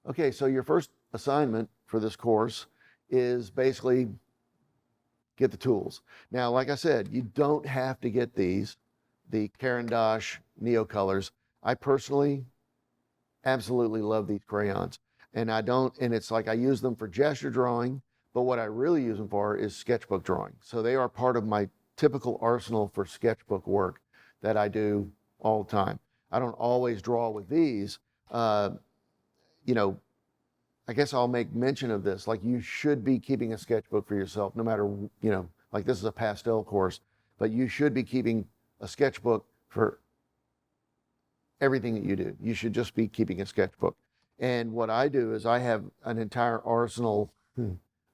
Okay, so your first assignment for this course is basically get the tools. Now, like I said, you don't have to get these, the Caran d'Ache Neo Colors. I personally absolutely love these crayons. And it's like I use them for gesture drawing, but what I really use them for is sketchbook drawing. So they are part of my typical arsenal for sketchbook work that I do all the time. I don't always draw with these. Uh, you know, I guess I'll make mention of this. Like, you should be keeping a sketchbook for yourself, no matter, like this is a pastel course, but you should be keeping a sketchbook for everything that you do. You should just be keeping a sketchbook. And what I do is I have an entire arsenal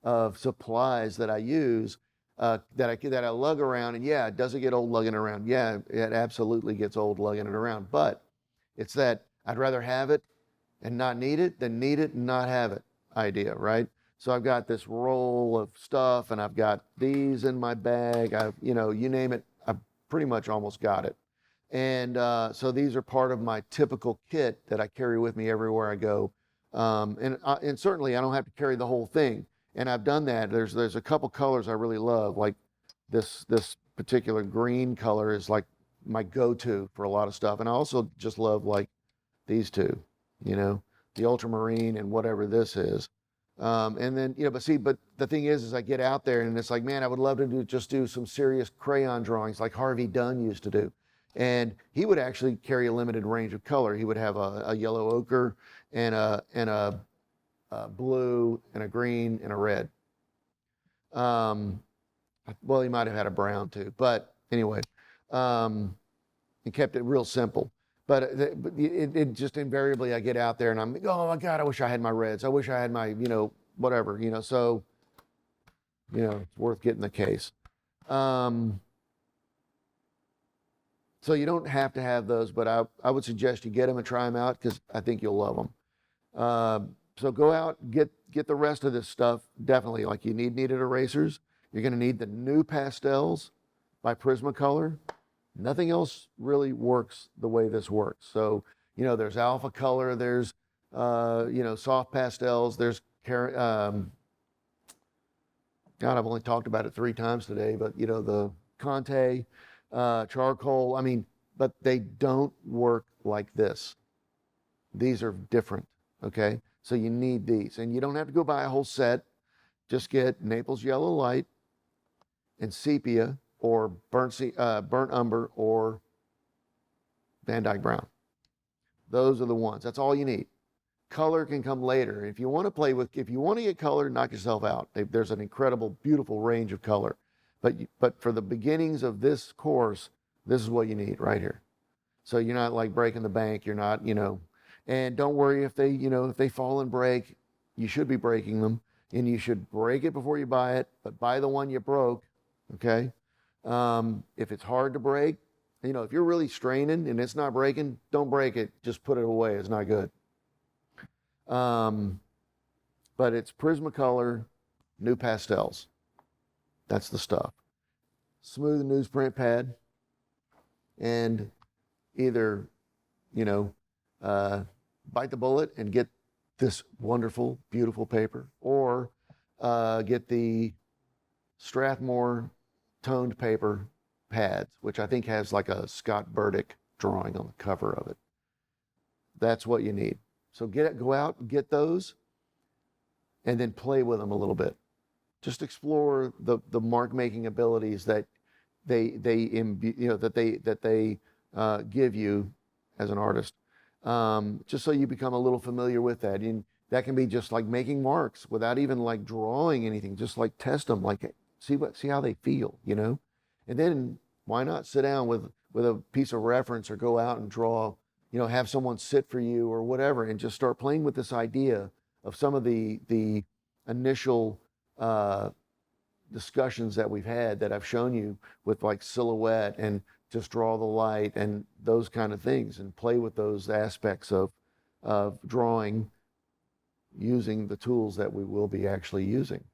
of supplies that I use, that I lug around. And yeah, does it get old lugging around? Yeah, it absolutely gets old lugging it around. But it's that I'd rather have it and not need it than need it and not have it idea, right? So I've got this roll of stuff, and I've got these in my bag. You name it, I've pretty much almost got it. And so these are part of my typical kit that I carry with me everywhere I go. And certainly I don't have to carry the whole thing. And I've done that. There's a couple colors I really love, like this particular green color is like my go-to for a lot of stuff. And I also just love like these two, the ultramarine and whatever this is. And then, but the thing is I get out there and it's like, man, I would love to just do some serious crayon drawings like Harvey Dunn used to do. And he would actually carry a limited range of color. He would have a yellow ochre and a blue and a green and a red. Well, he might have had a brown too, but anyway, and kept it real simple. But it just invariably, I get out there and I'm like, oh my God, I wish I had my reds. I wish I had my, whatever, so, it's worth getting the case. So you don't have to have those, but I would suggest you get them and try them out because I think you'll love them. So go out, get the rest of this stuff. Definitely, like you need kneaded erasers. You're going to need the new pastels by Prismacolor. Nothing else really works the way this works. So, there's alpha color, there's, soft pastels, there's, God, I've only talked about it 3 times today, but, the Conte, charcoal, but they don't work like this. These are different, okay? So you need these. And you don't have to go buy a whole set. Just get Naples Yellow Light and Sepia or burnt umber or Van Dyke Brown. Those are the ones. That's all you need. Color can come later. If you want to get color, knock yourself out. There's an incredible, beautiful range of color. But for the beginnings of this course, this is what you need right here. So you're not like breaking the bank. You're not, and don't worry if they fall and break. You should be breaking them, and you should break it before you buy it, but buy the one you broke, okay? If it's hard to break, if you're really straining and it's not breaking, don't break it. Just put it away. It's not good. But it's Prismacolor, new pastels. That's the stuff. Smooth newsprint pad, and either, bite the bullet and get this wonderful, beautiful paper, or get the Strathmore toned paper pads, which I think has like a Scott Burdick drawing on the cover of it. That's what you need. So go out and get those, and then play with them a little bit. Just explore the mark making abilities that they give you as an artist. Just so you become a little familiar with that. And that can be just like making marks without even like drawing anything. Just like test them, like see how they feel, And then why not sit down with a piece of reference or go out and draw, have someone sit for you or whatever, and just start playing with this idea of some of the initial discussions that we've had that I've shown you with like silhouette and just draw the light and those kind of things, and play with those aspects of drawing using the tools that we will be actually using.